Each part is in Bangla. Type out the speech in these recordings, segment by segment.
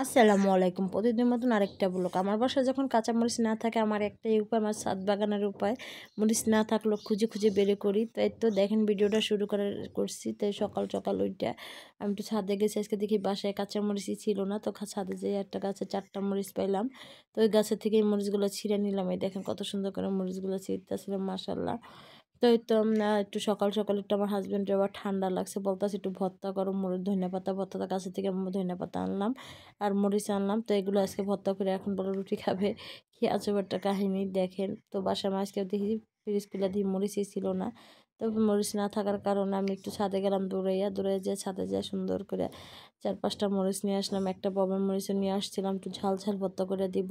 আসসালামু আলাইকুম। প্রতিদিনের মতন আরেকটা ব্লগ। আমার বাসায় যখন কাঁচামরিচ না থাকে আমার একটাই উপায়, আমার ছাদ বাগানের উপায়। মরিচ না থাকলেও খুঁজে খুঁজে বের করি। তাই তো দেখেন ভিডিওটা শুরু করছি। তাই সকাল সকাল ওইটা আমি একটু ছাদে গেছি। আজকে দেখি বাসায় কাঁচামরিচই ছিল না, তো ছাদে যেয়ে একটা গাছে 4টা মরিচ পাইলাম। তো ওই গাছের থেকে এই মরিচগুলো ছিঁড়ে নিলাম। এই দেখেন কত সুন্দর করে মরিচগুলো ছিঁড়তেছিলাম, মাশাআল্লাহ। তো এই তো একটু সকাল সকাল একটু আমার হাজব্যান্ডের আবার ঠান্ডা লাগছে, বলতেছে একটু ভর্তা করো ধনিয়া পাতা। ভর্তাটা কাছে থেকে ধনিয়া পাতা আনলাম আর মরিচ আনলাম। তো এগুলো আজকে ভর্তা করে এখন বলে রুটি খাবে। কি আজব একটা কাহিনী দেখেন। তো বাসায় আজকে দেখি ফ্রিজ খুলে দিয়ে মরিচই ছিল না। তো মরিচ না থাকার কারণে আমি একটু ছাদে গেলাম, দৌড়ে যেয়ে ছাদে যেয়ে সুন্দর করে 4-5টা মরিচ নিয়ে আসলাম। একটা ববের মরিচও নিয়ে আসছিলাম, একটু ঝাল ঝাল ভর্তা করে দিব।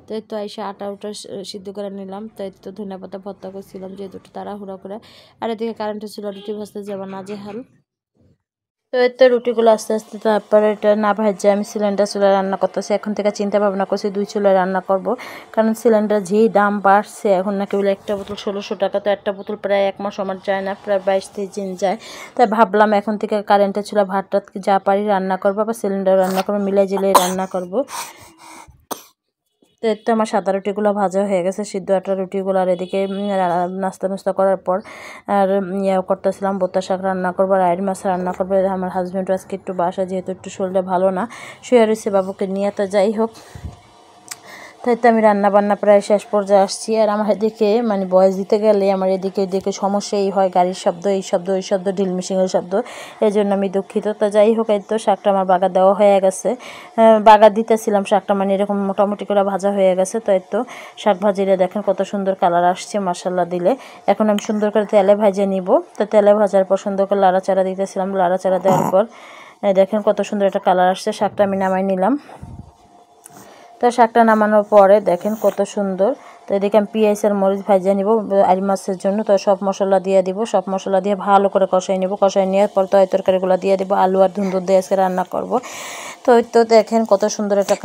তো এই তো আইসা আটা উটা সিদ্ধ করে নিলাম। তো এই তো ধনিয়া পাতা ভর্তা করছিলাম, যেহেতু একটু তাড়াহুড়া করে। আর এদিকে কারেন্টের ছিল, রুটি ভাজতে যাবো নাজেহাল। তো এর তো রুটিগুলো আস্তে আস্তে, তারপরে এটা না ভাজছে আমি সিলিন্ডার চুলায় রান্না করতেছি। এখন থেকে চিন্তা ভাবনা করছি 2 চুলায় রান্না করব, কারণ সিলিন্ডার যেই দাম বাড়ছে এখন নাকি বলে একটা বোতল 1600 টাকা। তো একটা বোতল প্রায় 1 মাস আমার যায় না, প্রায় 22-23 দিন যায়। তাই ভাবলাম এখন থেকে কারেন্টের চুলা ভাত টাত যা পারি রান্না করবো, আবার সিলিন্ডার রান্না করবো, মিলাই জিলাই রান্না করব। তো এর তো আমার সাদা রুটিগুলো ভাজা হয়ে গেছে, সিদ্ধ আটা রুটিগুলো। আর এদিকে নাস্তা করার পর আর করতেছিলাম বোতা শাক রান্না করবো আর আইড় মাছ রান্না করবো। আমার হাজব্যান্ড আজকে একটু বাসা, যেহেতু একটু শরীরটা ভালো না, শুয়ে রয়েছে বাবুকে নিয়ে। তো যাই হোক, তাই তো আমি রান্না বান্না প্রায় শেষ পর্যায়ে আসছি। আর আমার এদিকে মানে বয়স দিতে গেলে আমার এদিকে ওদিকে সমস্যাই হয়, গাড়ির শব্দ, এই শব্দ ওই শব্দ, ড্রিল মেশিনের শব্দ। এই জন্য আমি দুঃখিত। তো যাই হোক, এই তো শাকটা আমার বাগা দেওয়া হয়ে গেছে। বাগা দিতেছিলাম শাকটা, মানে এরকম মোটামুটি করে ভাজা হয়ে গেছে। তো এই তো শাক ভাজিরে দেখেন কত সুন্দর কালার আসছে, মাশাল্লাহ দিলে। এখন আমি সুন্দর করে তেলে ভাজে নিব। তো তেলে ভাজার পর সুন্দর করে লাড়াচাড়া দিতেছিলাম। লাড়াচাড়া দেওয়ার পর দেখেন কত সুন্দর একটা কালার আসছে। শাকটা আমি নামাই নিলাম। তো শাকটা নামানোর পরে দেখেন কত সুন্দর। তো এদিকে আমি পেঁয়াজ আর মরিচ ভাজিয়ে নিব আইড় মাছের জন্য। তো সব মশলা দিয়ে দিব, সব মশলা দিয়ে ভালো করে কষাই নেব। কষাই নেওয়ার পর তরকারিগুলো দিয়ে দিব, আলু আর ধুন্দুল দিয়ে আজকে রান্না করব। তো ওই তো দেখেন কত সুন্দর একটা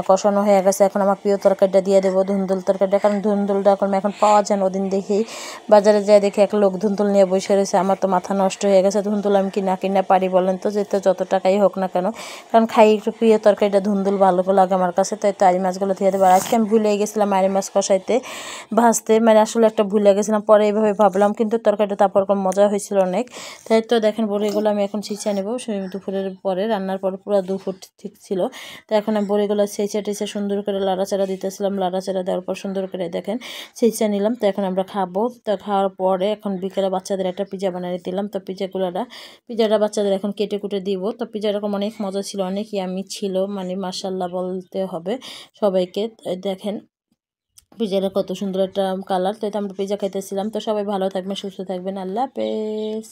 কষানো হয়ে গেছে। এখন আমার প্রিয় তরকারিটা দিয়ে দেবো, ধুন্দুল তরকারিটা। কারণ ধুন্দুলটা এখন পাওয়া যায় না। ওদিন দেখি বাজারে যায়, দেখি এক লোক ধুন্দুল নিয়ে বসে রয়েছে। আমার তো মাথা নষ্ট হয়ে গেছে, ধুন্দুল আমি কিনা পারি বলেন তো, যেতে যত টাকাই হোক না কেন, কারণ খাই একটু প্রিয় তরকারিটা ধুন্দুল ভালো লাগে আমার কাছে। তাই তো আইড় মাছগুলো দিয়ে দেবো। আর আজকে আমি ভুলে গেছিলাম আইড় মাছ কষাইতে, ভাজতে, মানে আসলে একটা ভুলে গেছিলাম, পরে এইভাবে ভাবলাম, কিন্তু তরকারিটা তারপর কম মজা হয়েছিল অনেক। তাই তো দেখেন বড়িগুলো আমি এখন ছিঁচে নেব। দুপুরের পরে রান্নার পরে পুরো দুপুর ঠিক ছিল। তো এখন আমি বড়িগুলো ছেঁচে টেচে সুন্দর করে লাড়াচাড়া দিতেছিলাম। লাড়াচাড়া দেওয়ার পর সুন্দর করে দেখেন ছেঁচে নিলাম। তো এখন আমরা খাবো। তো খাওয়ার পরে এখন বিকেলে বাচ্চাদের একটা পিজা বানিয়ে দিলাম। তো পিজাটা বাচ্চাদের এখন কেটে কুটে দিব। তো পিজা এরকম অনেক মজা ছিল, অনেক ইয়ামি ছিল, মানে মাশাআল্লাহ বলতে হবে সবাইকে। দেখেন পিজাটা কত সুন্দর একটা কালার। তো আমরা পিজা খাইতেছিলাম। তো সবাই ভালো থাকবেন, সুস্থ থাকবেন, আল্লাহ হাফেজ।